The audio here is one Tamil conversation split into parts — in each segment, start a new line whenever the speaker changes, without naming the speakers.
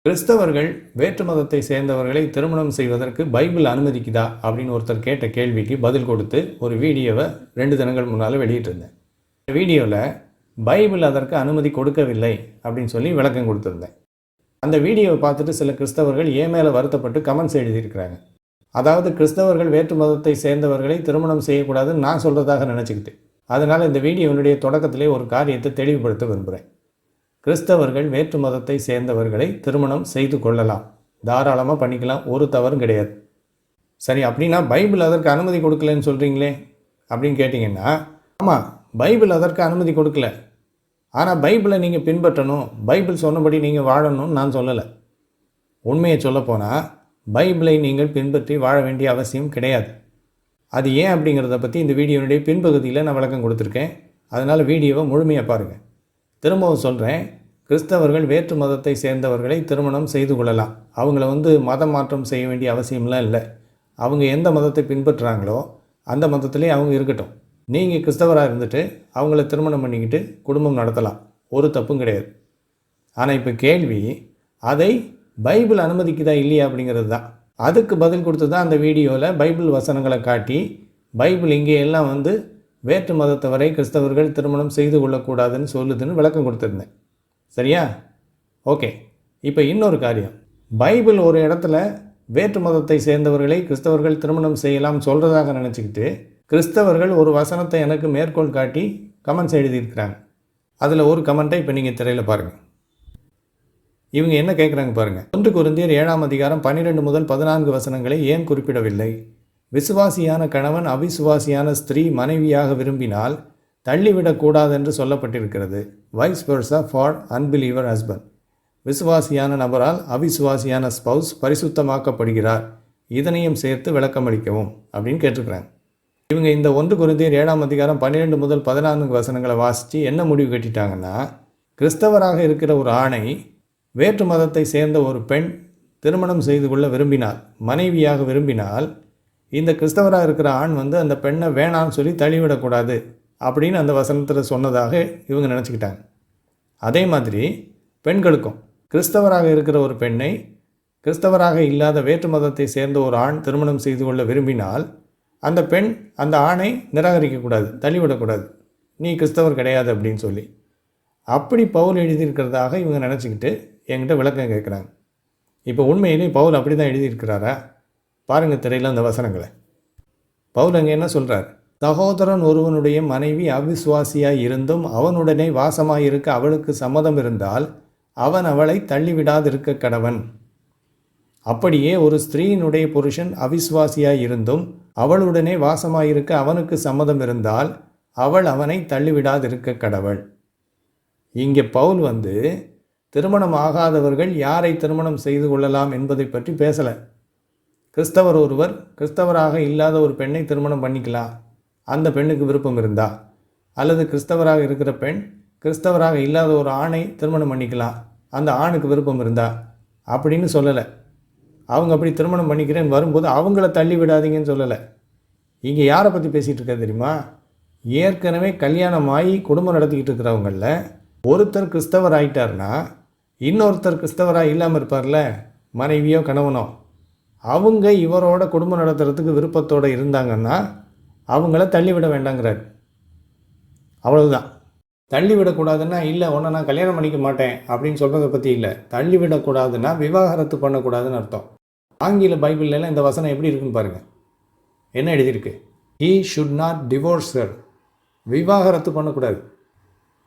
கிறிஸ்தவர்கள் வேற்று மதத்தை சேர்ந்தவர்களை திருமணம் செய்வதற்கு பைபிள் அனுமதிக்குதா அப்படின்னு ஒருத்தர் கேட்ட கேள்விக்கு பதில் கொடுத்து ஒரு வீடியோவை 2 தினங்கள் முன்னால் வெளியிட்டிருந்தேன். இந்த வீடியோவில் பைபிள் அதற்கு அனுமதி கொடுக்கவில்லை அப்படின்னு சொல்லி விளக்கம் கொடுத்துருந்தேன். அந்த வீடியோவை பார்த்துட்டு சில கிறிஸ்தவர்கள் ஏன் மேலே வருத்தப்பட்டு கமெண்ட்ஸ் எழுதியிருக்கிறாங்க. அதாவது கிறிஸ்தவர்கள் வேற்று மதத்தை சேர்ந்தவர்களை திருமணம் செய்யக்கூடாதுன்னு நான் சொல்கிறதாக நினச்சிக்கிட்டு, அதனால் இந்த வீடியோனுடைய தொடக்கத்திலே ஒரு காரியத்தை தெளிவுபடுத்த விரும்புகிறேன். கிறிஸ்தவர்கள் வேற்று மதத்தை சேர்ந்தவர்களை திருமணம் செய்து கொள்ளலாம், தாராளமாக பண்ணிக்கலாம், ஒரு தவறும் கிடையாது. சரி, அப்படின்னா பைபிள் அதற்கு அனுமதி கொடுக்கலன்னு சொல்கிறீங்களே அப்படின்னு கேட்டிங்கன்னா, ஆமாம், பைபிள் அதற்கு அனுமதி கொடுக்கல. ஆனால் பைபிளை நீங்கள் பின்பற்றணும், பைபிள் சொன்னபடி நீங்கள் வாழணும்னு நான் சொல்லலை. உண்மையை சொல்லப்போனால் பைபிளை நீங்கள் பின்பற்றி வாழ வேண்டிய அவசியம் கிடையாது. அது ஏன் அப்படிங்கிறத பற்றி இந்த வீடியோனுடைய பின்பகுதியில் நான் விளக்கம் கொடுத்துருக்கேன். அதனால் வீடியோவை முழுமையாக பாருங்கள். திரும்பவும் சொல்கிறேன், கிறிஸ்தவர்கள் வேற்று மதத்தை சேர்ந்தவர்களை திருமணம் செய்து கொள்ளலாம். அவங்கள மதம் மாற்றம் செய்ய வேண்டிய அவசியம்லாம் இல்லை. அவங்க எந்த மதத்தை பின்பற்றுறாங்களோ அந்த மதத்திலே அவங்க இருக்கட்டும். நீங்கள் கிறிஸ்தவராக இருந்துட்டு அவங்கள திருமணம் பண்ணிக்கிட்டு குடும்பம் நடத்தலாம், ஒரு தப்பும் கிடையாது. ஆனால் இப்போ கேள்வி, அதை பைபிள் அனுமதிக்குதா இல்லையா அப்படிங்கிறது தான். அதுக்கு பதில் கொடுத்து தான் அந்த வீடியோவில் பைபிள் வசனங்களை காட்டி, பைபிள் இங்கே எல்லாம் வேற்று மதத்தவரை கிறிஸ்தவர்கள் திருமணம் செய்து கொள்ளக்கூடாதுன்னு சொல்லுதுன்னு விளக்கம் கொடுத்துருந்தேன். சரியா? ஓகே. இப்போ இன்னொரு காரியம், பைபிள் ஒரு இடத்துல வேற்று மதத்தை சேர்ந்தவர்களை கிறிஸ்தவர்கள் திருமணம் செய்யலாம் சொல்கிறதாக நினச்சிக்கிட்டு கிறிஸ்தவர்கள் ஒரு வசனத்தை எனக்கு மேற்கோள் காட்டி கமெண்ட்ஸ் எழுதியிருக்கிறாங்க. அதில் ஒரு கமெண்ட்டை இப்போ நீங்கள் திரையில் பாருங்கள். இவங்க என்ன கேட்குறாங்க பாருங்கள். 1 கொரிந்தியர் 7ஆம் அதிகாரம் 12 முதல் 14 வசனங்களை ஏன் குறிப்பிடவில்லை? விசுவாசியான கணவன் அவிசுவாசியான ஸ்திரீ மனைவியாக விரும்பினால் தள்ளிவிடக்கூடாது என்று சொல்லப்பட்டிருக்கிறது. Vice versa for unbeliever husband. விசுவாசியான நபரால் அவிசுவாசியான ஸ்பவுஸ் பரிசுத்தமாக்கப்படுகிறார், இதனையும் சேர்த்து விளக்கமளிக்கவும் அப்படின்னு கேட்டிருக்கிறாங்க. இவங்க இந்த 1 கொரிந்தியர் 7ஆம் அதிகாரம் 12 முதல் 14 வசனங்களை வாசித்து என்ன முடிவு கட்டிட்டாங்கன்னா, கிறிஸ்தவராக இருக்கிற ஒரு ஆணை வேற்று மதத்தை சேர்ந்த ஒரு பெண் திருமணம் செய்து கொள்ள விரும்பினால், மனைவியாக விரும்பினால், இந்த கிறிஸ்தவராக இருக்கிற ஆண் அந்த பெண்ணை வேணான்னு சொல்லி தள்ளிவிடக்கூடாது அப்படின்னு அந்த வசனத்தில் சொன்னதாக இவங்க நினச்சிக்கிட்டாங்க. அதே மாதிரி பெண்களுக்கும் கிறிஸ்தவராக இருக்கிற ஒரு பெண்ணை கிறிஸ்தவராக இல்லாத வேற்று மதத்தை சேர்ந்த ஒரு ஆண் திருமணம் செய்து கொள்ள விரும்பினால் அந்த பெண் அந்த ஆணை நிராகரிக்கக்கூடாது, தள்ளிவிடக்கூடாது, நீ கிறிஸ்தவர் கிடையாது அப்படின்னு சொல்லி. அப்படி பவுல் எழுதியிருக்கிறதாக இவங்க நினச்சிக்கிட்டு என்கிட்ட விளக்கம் கேட்குறாங்க. இப்போ உண்மையிலே பவுல் அப்படி தான் எழுதியிருக்கிறாரா? பாருங்கள் திரையில் அந்த வசனங்களை. பவுல் அங்கே என்ன சொல்கிறார்? சகோதரன் ஒருவனுடைய மனைவி அவிசுவாசியாய் இருந்தும் அவனுடனே வாசமாயிருக்க அவளுக்கு சம்மதம் இருந்தால் அவன் அவளை தள்ளிவிடாதிருக்க கடவன். அப்படியே ஒரு ஸ்திரீயினுடைய புருஷன் அவிசுவாசியாய் இருந்தும் அவளுடனே வாசமாயிருக்க அவனுக்கு சம்மதம் இருந்தால் அவள் அவனை தள்ளிவிடாதிருக்க கடவள். இங்கே பவுல் திருமணம் ஆகாதவர்கள் யாரை திருமணம் செய்து கொள்ளலாம் என்பதை பற்றி பேசலை. கிறிஸ்தவர் ஒருவர் கிறிஸ்தவராக இல்லாத ஒரு பெண்ணை திருமணம் பண்ணிக்கலாம், அந்த பெண்ணுக்கு விருப்பம் இருந்தா, அல்லது கிறிஸ்தவராக இருக்கிற பெண் கிறிஸ்தவராக இல்லாத ஒரு ஆணை திருமணம் பண்ணிக்கலாம், அந்த ஆணுக்கு விருப்பம் இருந்தா அப்படின்னு சொல்லலை. அவங்க அப்படி திருமணம் பண்ணிக்கிறேன்னு வரும்போது அவங்கள தள்ளி விடாதீங்கன்னு சொல்லலை. இங்கே யாரை பற்றி பேசிகிட்டு இருக்க தெரியுமா? ஏற்கனவே கல்யாணமாகி குடும்பம் நடத்திக்கிட்டு இருக்கிறவங்களில் ஒருத்தர் கிறிஸ்தவர் ஆகிட்டார்னா இன்னொருத்தர் கிறிஸ்தவராக இல்லாமல் இருப்பார்ல, மனைவியோ கணவனோ, அவங்க இவரோட குடும்பம் நடத்துறதுக்கு விருப்பத்தோடு இருந்தாங்கன்னா அவங்கள தள்ளிவிட வேண்டாங்கிறார். அவ்வளவுதான். தள்ளிவிடக்கூடாதுன்னா இல்லை உன்னை நான் கல்யாணம் பண்ணிக்க மாட்டேன் அப்படின்னு சொல்கிறத பற்றி இல்லை. தள்ளிவிடக்கூடாதுன்னா விவாகரத்து பண்ணக்கூடாதுன்னு அர்த்தம். ஆங்கில பைபிள்லாம் இந்த வசனம் எப்படி இருக்குன்னு பாருங்கள். என்ன எழுதியிருக்கு? He should not divorce her. விவாகரத்து பண்ணக்கூடாது.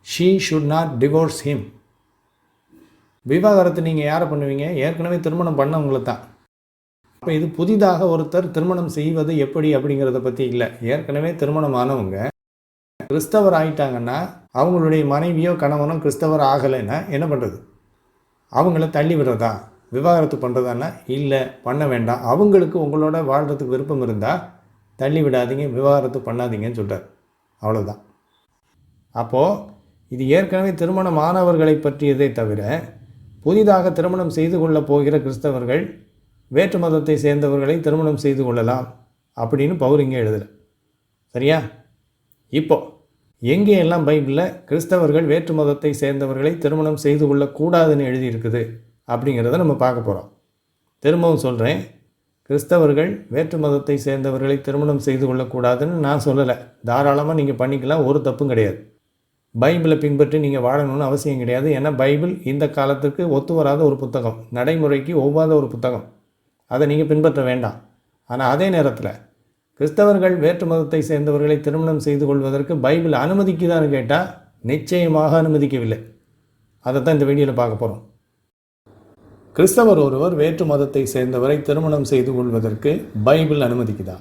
She should not divorce him. விவாகரத்து நீங்கள் யாரை பண்ணுவீங்க? ஏற்கனவே திருமணம் பண்ணவங்கள தான். அப்போ இது புதிதாக ஒருத்தர் திருமணம் செய்வது எப்படி அப்படிங்கிறத பற்றி இல்லை. ஏற்கனவே திருமணம் ஆனவங்க கிறிஸ்தவர் ஆகிட்டாங்கன்னா அவங்களுடைய மனைவியோ கணவனோ கிறிஸ்தவர் ஆகலைன்னா என்ன பண்ணுறது? அவங்கள தள்ளி விடுறதா, விவாகரத்து பண்ணுறதான்னா இல்லை, பண்ண வேண்டாம். அவங்களுக்கு உங்களோட வாழ்கிறதுக்கு விருப்பம் இருந்தால் தள்ளி விடாதீங்க, விவாகரத்து பண்ணாதீங்கன்னு சொல்கிறார். அவ்வளோதான். அப்போது இது ஏற்கனவே திருமணம் ஆனவர்களை பற்றியதை தவிர புதிதாக திருமணம் செய்து கொள்ளப் போகிற கிறிஸ்தவர்கள் வேற்று மதத்தை சேர்ந்தவர்களை திருமணம் செய்து கொள்ளலாம் அப்படின்னு பவுல் இங்கே எழுதலை. சரியா? இப்போ எங்கே எல்லாம் பைபிளில் கிறிஸ்தவர்கள் வேற்று மதத்தை சேர்ந்தவர்களை திருமணம் செய்து கொள்ளக்கூடாதுன்னு எழுதியிருக்குது அப்படிங்கிறத நம்ம பார்க்க போகிறோம். திரும்பவும் சொல்கிறேன், கிறிஸ்தவர்கள் வேற்று மதத்தை சேர்ந்தவர்களை திருமணம் செய்து கொள்ளக்கூடாதுன்னு நான் சொல்லலை. தாராளமாக நீங்கள் பண்ணிக்கலாம், ஒரு தப்பும் கிடையாது. பைபிளை பின்பற்றி நீங்கள் வாழணும்னு அவசியம் கிடையாது. ஏன்னா பைபிள் இந்த காலத்துக்கு ஒத்து வராத ஒரு புத்தகம், நடைமுறைக்கு ஒவ்வாத ஒரு புத்தகம். அதை நீங்கள் பின்பற்ற வேண்டாம். ஆனால் அதே நேரத்தில் கிறிஸ்தவர்கள் வேற்று மதத்தை சேர்ந்தவர்களை திருமணம் செய்து கொள்வதற்கு பைபிள் அனுமதிக்குதான்னு கேட்டால் நிச்சயமாக அனுமதிக்கவில்லை. அதை தான் இந்த வீடியோவில் பார்க்க போகிறோம். கிறிஸ்தவர் ஒருவர் வேற்று மதத்தை சேர்ந்தவரை திருமணம் செய்து கொள்வதற்கு பைபிள் அனுமதிக்குதா?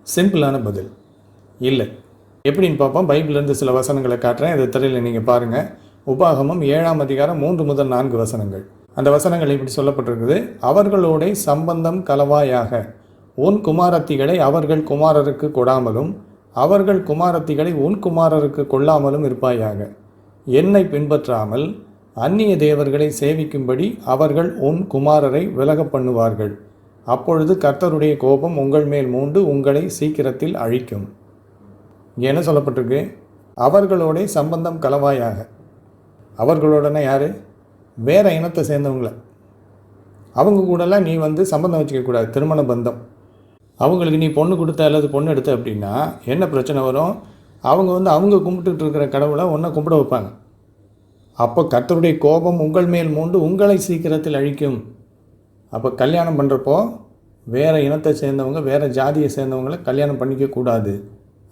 சிம்பிளான பதில் இல்லை. எப்படின்னு பார்ப்போம். பைபிள்லேருந்து சில வசனங்களை காட்டுறேன், இதை திரையில் நீங்கள் பாருங்கள். உபாகமம் 7ஆம் அதிகாரம் 3 முதல் 4 வசனங்கள். அந்த வசனங்கள் இப்படி சொல்லப்பட்டிருக்குது. அவர்களோட சம்பந்தம் கலவாயாக உன் குமாரத்திகளை அவர்கள் குமாரருக்கு கொடாமலும் அவர்கள் குமாரத்திகளை உன் குமாரருக்கு கொள்ளாமலும் இருப்பாயாக. என்னை பின்பற்றாமல் அந்நிய தேவர்களை சேவிக்கும்படி அவர்கள் உன் குமாரரை விலக பண்ணுவார்கள். அப்பொழுது கர்த்தருடைய கோபம் உங்கள் மேல் மூண்டு உங்களை சீக்கிரத்தில் அழிக்கும். இங்கே என்ன சொல்லப்பட்டிருக்கு? அவர்களோட சம்பந்தம் கலவாயாக. அவர்களோடனா யார்? வேற இனத்தை சேர்ந்தவங்கள. அவங்க கூடலாம் நீ சம்பந்தம் வச்சுக்கக்கூடாது, திருமண பந்தம். அவங்களுக்கு நீ பொண்ணு கொடுத்த அல்லது பொண்ணு எடுத்த அப்படின்னா என்ன பிரச்சனை வரும்? அவங்க அவங்க கும்பிட்டுட்டு இருக்கிற கடவுளை ஒன்றை கும்பிட வைப்பாங்க. அப்போ கர்த்தருடைய கோபம் உங்கள் மேல் மூண்டு உங்களை சீக்கிரத்தில் அழிக்கும். அப்போ கல்யாணம் பண்ணுறப்போ வேறு இனத்தை சேர்ந்தவங்க, வேறு ஜாதியை சேர்ந்தவங்களை கல்யாணம் பண்ணிக்கக்கூடாது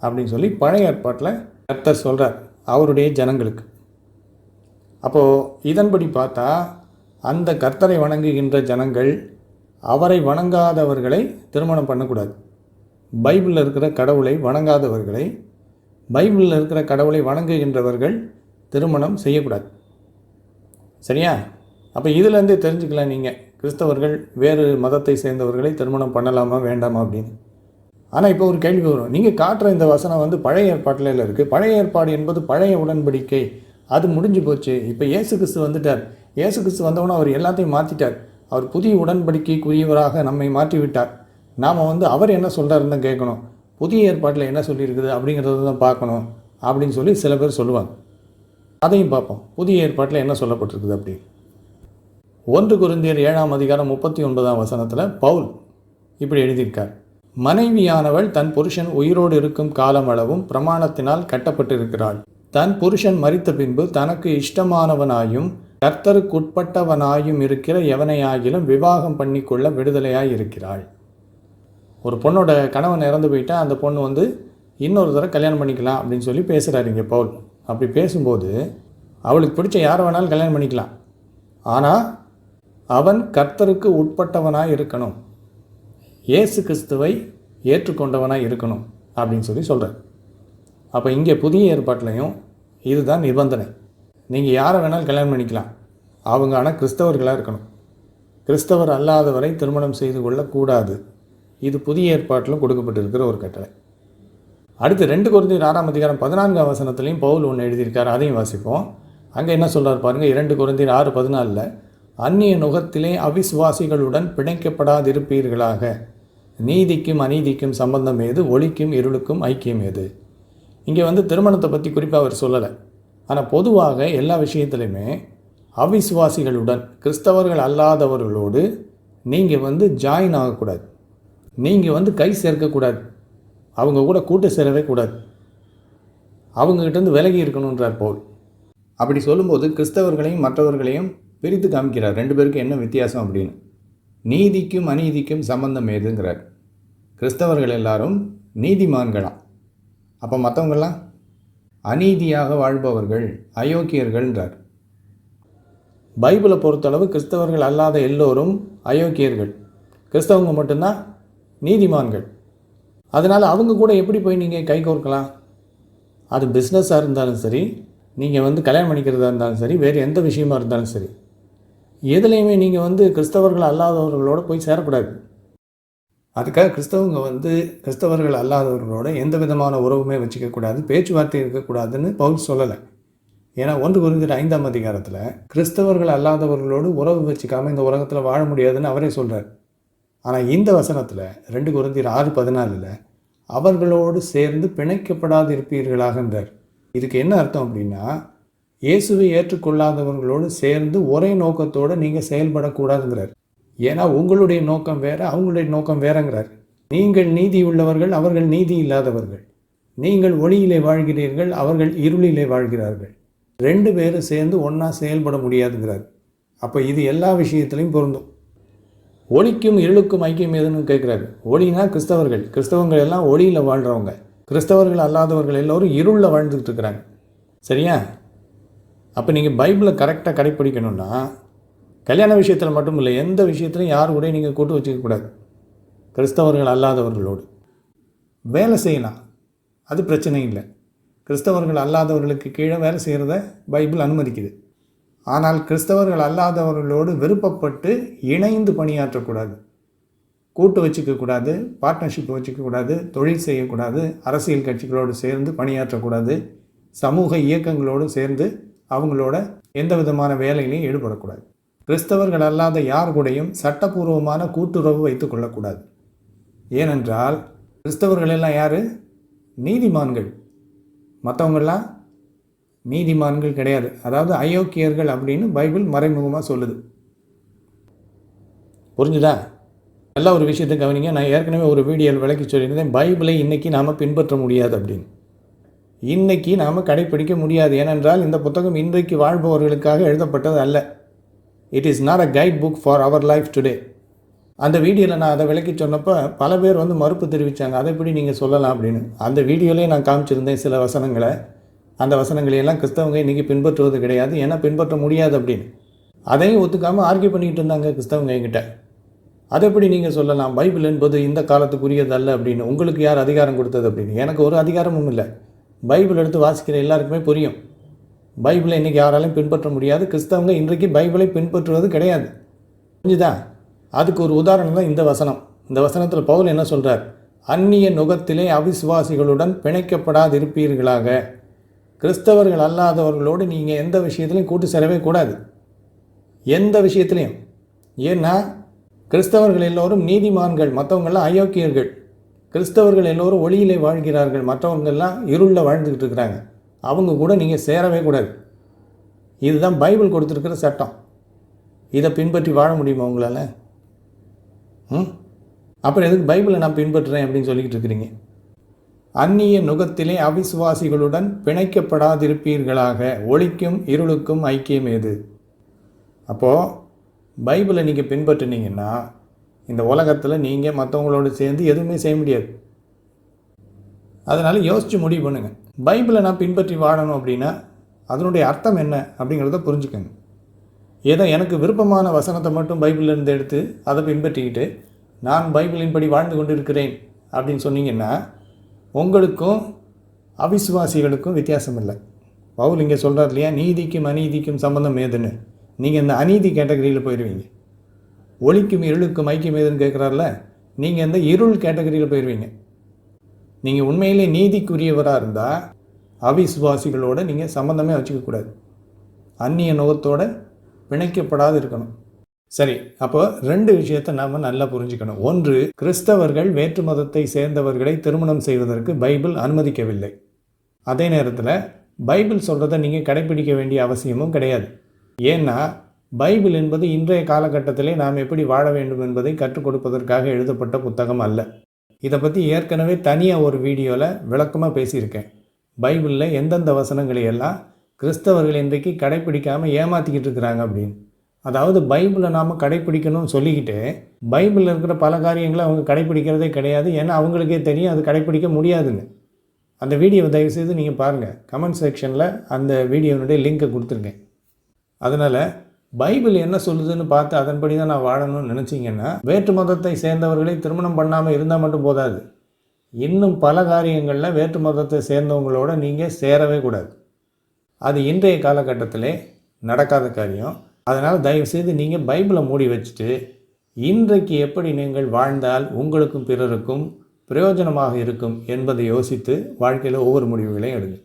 அப்படின்னு சொல்லி பழைய ஏற்பாட்டில் கர்த்தர் சொல்கிறார் அவருடைய ஜனங்களுக்கு. அப்போது இதன்படி பார்த்தா அந்த கர்த்தரை வணங்குகின்ற ஜனங்கள் அவரை வணங்காதவர்களை திருமணம் பண்ணக்கூடாது. பைபிளில் இருக்கிற கடவுளை வணங்காதவர்களை, பைபிளில் இருக்கிற கடவுளை வணங்குகின்றவர்கள் திருமணம் செய்யக்கூடாது. சரியா? அப்போ இதிலேருந்தே தெரிஞ்சுக்கலாம் நீங்கள் கிறிஸ்தவர்கள் வேறு மதத்தை சேர்ந்தவர்களை திருமணம் பண்ணலாமா வேண்டாமா அப்படின்னு. ஆனால் இப்போ ஒரு கேள்வி வரும், நீங்கள் காட்டுற இந்த வசனம் பழைய ஏற்பாட்டில் இருக்குது. பழைய ஏற்பாடு என்பது பழைய உடன்படிக்கை, அது முடிஞ்சு போச்சு. இப்போ இயேசு கிறிஸ்து வந்துட்டார். இயேசு கிறிஸ்து வந்தவொன்னே அவர் எல்லாத்தையும் மாற்றிட்டார். அவர் புதிய உடன்படிக்கைக்குரியவராக நம்மை மாற்றிவிட்டார். நாம் அவர் என்ன சொல்கிறாருன்னு தான் கேட்கணும். புதிய ஏற்பாட்டில் என்ன சொல்லியிருக்குது அப்படிங்கிறத தான் பார்க்கணும் அப்படின்னு சொல்லி சில பேர் சொல்லுவாங்க. அதையும் பார்ப்போம். புதிய ஏற்பாட்டில் என்ன சொல்லப்பட்டிருக்குது அப்படி. 1 கொரிந்தியர் 7ஆம் அதிகாரம் 39ஆம் வசனத்தில் பவுல் இப்படி எழுதியிருக்கார். மனைவியானவள் தன் புருஷன் உயிரோடு இருக்கும் காலமளவும் பிரமாணத்தினால் கட்டப்பட்டிருக்கிறாள். தன் புருஷன் மரித்த பின்பு தனக்கு இஷ்டமானவனாயும் கர்த்தருக்குட்பட்டவனாயும் இருக்கிற எவனையாகிலும் விவாகம் பண்ணிக்கொள்ள விடுதலையாய் இருக்கிறாள். ஒரு பொண்ணோட கணவன் இறந்து போயிட்டா அந்த பொண்ணு இன்னொரு தடவை கல்யாணம் பண்ணிக்கலாம் அப்படின்னு சொல்லி பேசுகிறாரு இங்கே பவுல். அப்படி பேசும்போது அவளுக்கு பிடிச்ச யாரை வேணாலும் கல்யாணம் பண்ணிக்கலாம், ஆனால் அவன் கர்த்தருக்கு உட்பட்டவனாக இருக்கணும், இயேசு கிறிஸ்துவை ஏற்றுக்கொண்டவனாக இருக்கணும் அப்படின்னு சொல்லி சொல்கிறார். அப்போ இங்கே புதிய ஏற்பாட்டிலையும் இதுதான் நிபந்தனை. நீங்கள் யாரை வேணாலும் கல்யாணம் பண்ணிக்கலாம், அவங்க ஆனால் கிறிஸ்தவர்களாக இருக்கணும். கிறிஸ்தவர் அல்லாதவரை திருமணம் செய்து கொள்ளக்கூடாது. இது புதிய ஏற்பாட்டிலும் கொடுக்கப்பட்டிருக்கிற ஒரு கட்டளை. அடுத்து 2 கொரிந்தியர் 6ஆம் அதிகாரம் 14ஆம் வசனத்துலையும் பவுல் ஒன்று எழுதியிருக்கார், அதையும் வாசிப்போம். அங்கே என்ன சொல்கிறார் பாருங்கள். 2 கொரிந்தியர் 6:14 அந்நிய நுகத்திலே அவிசுவாசிகளுடன் பிணைக்கப்படாதிருப்பீர்களாக. நீதிக்கும் அநீதிக்கும் சம்பந்தம் ஏது? ஒளிக்கும் இருளுக்கும் ஐக்கியம் ஏது? இங்கே திருமணத்தை பற்றி குறிப்பாக அவர் சொல்லலை. ஆனால் பொதுவாக எல்லா விஷயத்துலையுமே அவிசுவாசிகளுடன், கிறிஸ்தவர்கள் அல்லாதவர்களோடு நீங்கள் ஜாயின் ஆகக்கூடாது, நீங்கள் கை சேர்க்கக்கூடாது, அவங்க கூட கூட்டு சேரவே கூடாது, அவங்ககிட்டேருந்து விலகி இருக்கணுன்றார் பவுல். அப்படி சொல்லும்போது கிறிஸ்தவர்களையும் மற்றவர்களையும் பிரித்து காமிக்கிறார். 2 பேருக்கு என்ன வித்தியாசம் அப்படின்னு. நீதிக்கும் அநீதிக்கும் சம்பந்தம் ஏதுங்கிறார். கிறிஸ்தவர்கள் எல்லாரும் நீதிமான்களாம், அப்போ மற்றவங்களாம் அநீதியாக வாழ்பவர்கள், அயோக்கியர்கள்ன்றார். பைபிளை பொறுத்தளவு கிறிஸ்தவர்கள் அல்லாத எல்லோரும் அயோக்கியர்கள், கிறிஸ்தவங்க மட்டும்தான் நீதிமான்கள். அதனால் அவங்க கூட எப்படி போய் நீங்கள் கை கோர்க்கலாம்? அது பிஸ்னஸாக இருந்தாலும் சரி, நீங்கள் கல்யாணம் பண்ணிக்கிறதா இருந்தாலும் சரி, வேறு எந்த விஷயமா இருந்தாலும் சரி, எதுலேயுமே நீங்கள் கிறிஸ்தவர்கள் அல்லாதவர்களோடு போய் சேரக்கூடாது. அதுக்காக கிறிஸ்தவங்க கிறிஸ்தவர்கள் அல்லாதவர்களோட எந்த விதமான உறவுமே வச்சுக்கக்கூடாது, பேச்சுவார்த்தை இருக்கக்கூடாதுன்னு பவுல் சொல்லலை. ஏன்னா 1 கொரிந்தியர் 5ஆம் அதிகாரத்தில் கிறிஸ்தவர்கள் அல்லாதவர்களோடு உறவு வச்சுக்காமல் இந்த உலகத்தில் வாழ முடியாதுன்னு அவரே சொல்கிறார். ஆனால் இந்த வசனத்தில் 2 கொரிந்தியர் 6:14 அவர்களோடு சேர்ந்து பிணைக்கப்படாது இருப்பீர்களாகன்றார். இதுக்கு என்ன அர்த்தம் அப்படின்னா, இயேசுவை ஏற்றுக்கொள்ளாதவர்களோடு சேர்ந்து ஒரே நோக்கத்தோடு நீங்கள் செயல்படக்கூடாதுங்கிறார். ஏன்னா உங்களுடைய நோக்கம் வேறு, அவங்களுடைய நோக்கம் வேறங்கிறார். நீங்கள் நீதி உள்ளவர்கள், அவர்கள் நீதி இல்லாதவர்கள். நீங்கள் ஒளியிலே வாழ்கிறீர்கள், அவர்கள் இருளிலே வாழ்கிறார்கள். 2 பேரும் சேர்ந்து ஒன்றா செயல்பட முடியாதுங்கிறார். அப்போ இது எல்லா விஷயத்துலையும் பொருந்தும். ஒளிக்கும் இருளுக்கும் ஐக்கியம் எதுன்னு கேட்குறாரு. ஒளினா கிறிஸ்தவங்கள் எல்லாம் ஒளியில் வாழ்கிறவங்க. கிறிஸ்தவர்கள் அல்லாதவர்கள் எல்லோரும் இருளில் வாழ்ந்துக்கிட்டு இருக்கிறாங்க. சரியா? அப்போ நீங்கள் பைபிளை கரெக்டாக கடைப்பிடிக்கணும்னா கல்யாண விஷயத்தில் மட்டும் இல்லை, எந்த விஷயத்துலையும் யார் கூட நீங்கள் கூட்டு வச்சுக்கக்கூடாது. கிறிஸ்தவர்கள் அல்லாதவர்களோடு வேலை செய்யலாம், அது பிரச்சனை இல்லை. கிறிஸ்தவர்கள் அல்லாதவர்களுக்கு கீழே வேலை செய்கிறத பைபிள் அனுமதிக்குது. ஆனால் கிறிஸ்தவர்கள் அல்லாதவர்களோடு விருப்பப்பட்டு இணைந்து பணியாற்றக்கூடாது, கூட்டு வச்சுக்கக்கூடாது, பார்ட்னர்ஷிப் வச்சுக்கக்கூடாது, தொழில் செய்யக்கூடாது, அரசியல் கட்சிகளோடு சேர்ந்து பணியாற்றக்கூடாது, சமூக இயக்கங்களோடு சேர்ந்து அவங்களோட எந்த விதமான வேலையிலையும் ஈடுபடக்கூடாது. கிறிஸ்தவர்கள் அல்லாத யார் கூடயும் சட்டப்பூர்வமான கூட்டுறவு வைத்து கொள்ளக்கூடாது. ஏனென்றால் கிறிஸ்தவர்கள் எல்லாம் யார்? நீதிமான்கள். மற்றவங்கள்லாம் நீதிமான்கள் கிடையாது. அதாவது அயோக்கியர்கள் அப்படின்னு பைபிள் மறைமுகமாக சொல்லுது. புரிஞ்சுதா? நல்ல ஒரு விஷயத்தை கவனிங்க. நான் ஏற்கனவே ஒரு வீடியோவில் விளக்கி சொல்லியிருந்தேன், பைபிளை இன்றைக்கி நாம் பின்பற்ற முடியாது அப்படின்னு. இன்றைக்கி நாம் கடைப்பிடிக்க முடியாது. ஏனென்றால் இந்த புத்தகம் இன்றைக்கு வாழ்பவர்களுக்காக எழுதப்பட்டது அல்ல. It is not a guide book for our life today. அந்த வீடியோவில் நான் அதை விளக்கி சொன்னப்போ பல பேர் மறுப்பு தெரிவித்தாங்க. அதை எப்படி நீங்கள் சொல்லலாம் அப்படின்னு. அந்த வீடியோலேயே நான் காமிச்சிருந்தேன் சில வசனங்களை. அந்த வசனங்களையெல்லாம் கிறிஸ்தவங்க இன்றைக்கி பின்பற்றுவது கிடையாது, ஏன்னா பின்பற்ற முடியாது அப்படின்னு. அதையும் ஒத்துக்காமல் ஆர்கியூ பண்ணிக்கிட்டு இருந்தாங்க கிறிஸ்தவங்க என்கிட்ட. அதை எப்படி நீங்கள் சொல்லலாம் பைபிள் என்பது இந்த காலத்துக்குரியது அல்ல அப்படின்னு? உங்களுக்கு யார் அதிகாரம் கொடுத்தது அப்படின்னு? எனக்கு ஒரு அதிகாரமும் இல்லை. பைபிள் எடுத்து வாசிக்கிற எல்லாருக்குமே புரியும், பைபிளை இன்றைக்கி யாராலையும் பின்பற்ற முடியாது. கிறிஸ்தவங்க இன்றைக்கி பைபிளை பின்பற்றுவது கிடையாது. புரிஞ்சுதா? அதுக்கு ஒரு உதாரணம் தான் இந்த வசனம். இந்த வசனத்தில் பவுல் என்ன சொல்கிறார்? அந்நிய நுகத்திலே அவிசுவாசிகளுடன் பிணைக்கப்படாதிருப்பீர்களாக. கிறிஸ்தவர்கள் அல்லாதவர்களோடு நீங்கள் எந்த விஷயத்துலையும் கூட்டு சேரவே கூடாது, எந்த விஷயத்துலையும். ஏன்னா கிறிஸ்தவர்கள் எல்லோரும் நீதிமான்கள், மற்றவங்கள்லாம் அயோக்கியர்கள். கிறிஸ்தவர்கள் எல்லோரும் ஒளியிலே வாழ்கிறார்கள், மற்றவங்கள்லாம் இருளில் வாழ்ந்துக்கிட்டு இருக்கிறாங்க. அவங்க கூட நீங்கள் சேரவே கூடாது. இதுதான் பைபிள் கொடுத்துருக்கிற சட்டம். இதை பின்பற்றி வாழ முடியுமா உங்களால்? அப்புறம் எதுக்கு பைபிளை நான் பின்பற்றுறேன் அப்படின்னு சொல்லிக்கிட்டு இருக்கிறீங்க? அந்நிய நுகத்திலே அவிசுவாசிகளுடன் பிணைக்கப்படாதிருப்பீர்களாக. ஒளிக்கும் இருளுக்கும் ஐக்கியம் ஏது? அப்போது பைபிளை நீங்கள் பின்பற்றினீங்கன்னா இந்த உலகத்தில் நீங்கள் மற்றவங்களோடு சேர்ந்து எதுவுமே செய்ய முடியாது. அதனால் யோசித்து முடிவு பண்ணுங்கள். பைபிளை நான் பின்பற்றி வாழணும் அப்படின்னா அதனுடைய அர்த்தம் என்ன அப்படிங்கிறத புரிஞ்சுக்கங்க. ஏதோ எனக்கு விருப்பமான வசனத்தை மட்டும் பைபிளிலேருந்து எடுத்து அதை பின்பற்றிக்கிட்டு நான் பைபிளின்படி வாழ்ந்து கொண்டு இருக்கிறேன் அப்படின்னு சொன்னீங்கன்னா உங்களுக்கும் அவிசுவாசிகளுக்கும் வித்தியாசம் இல்லை. பவுல் இங்கே சொல்கிறார் இல்லையா, நீதிக்கும் அநீதிக்கும் சம்பந்தம் ஏதுன்னு. நீங்கள் இந்த அநீதி கேட்டகரியில் போயிடுவீங்க. ஒளிக்கும் இருளுக்கும் ஐக்கியம் ஏதுன்னு கேட்குறாருல, நீங்கள் இந்த இருள் கேட்டகரியில் போயிடுவீங்க. நீங்கள் உண்மையிலே நீதிக்குரியவராக இருந்தால் அவிசுவாசிகளோடு நீங்கள் சம்பந்தமே வச்சுக்கக்கூடாது, அந்நிய நுகத்தோடு பிணைக்கப்படாது இருக்கணும். சரி, அப்போ 2 விஷயத்தை நாம் நல்லா புரிஞ்சுக்கணும். ஒன்று, கிறிஸ்தவர்கள் வேற்று மதத்தை சேர்ந்தவர்களை திருமணம் செய்வதற்கு பைபிள் அனுமதிக்கவில்லை. அதே நேரத்தில் பைபிள் சொல்கிறத நீங்கள் கடைப்பிடிக்க வேண்டிய அவசியமும் கிடையாது. ஏன்னா பைபிள் என்பது இன்றைய காலகட்டத்திலே நாம் எப்படி வாழ வேண்டும் என்பதை கற்றுக் கொடுப்பதற்காக எழுதப்பட்ட புத்தகம் அல்ல. இதை பற்றி ஏற்கனவே தனியாக ஒரு வீடியோவில் விளக்கமாக பேசியிருக்கேன். பைபிளில் எந்தெந்த வசனங்களை எல்லாம் கிறிஸ்தவர்கள் இன்றைக்கு கடைப்பிடிக்காமல் ஏமாற்றிக்கிட்டு இருக்கிறாங்க அப்படின்னு. அதாவது பைபிளை நாம் கடைப்பிடிக்கணும்னு சொல்லிக்கிட்டு பைபிளில் இருக்கிற பல காரியங்களை அவங்க கடைப்பிடிக்கிறதே கிடையாது. ஏன்னா அவங்களுக்கே தெரியும் அது கடைப்பிடிக்க முடியாதுன்னு. அந்த வீடியோவை தயவுசெய்து நீங்கள் பாருங்கள். கமெண்ட் செக்ஷனில் அந்த வீடியோனுடைய லிங்க்கை கொடுத்துருக்கேன். அதனால் பைபிள் என்ன சொல்லுதுன்னு பார்த்து அதன்படி தான் நான் வாழணும்னு நினச்சிங்கன்னா வேற்று மதத்தை சேர்ந்தவர்களை திருமணம் பண்ணாமல் இருந்தால் மட்டும் போதாது, இன்னும் பல காரியங்களில் வேற்று மதத்தை சேர்ந்தவங்களோட நீங்கள் சேரவே கூடாது. அது இன்றைய காலகட்டத்திலே நடக்காத காரியம். அதனால் தயவுசெய்து நீங்கள் பைபிளை மூடி வச்சுட்டு இன்றைக்கு எப்படி நீங்கள் வாழ்ந்தால் உங்களுக்கும் பிறருக்கும் பிரயோஜனமாக இருக்கும் என்பதை யோசித்து வாழ்க்கையில் ஒவ்வொரு முடிவுகளையும் எடுங்க.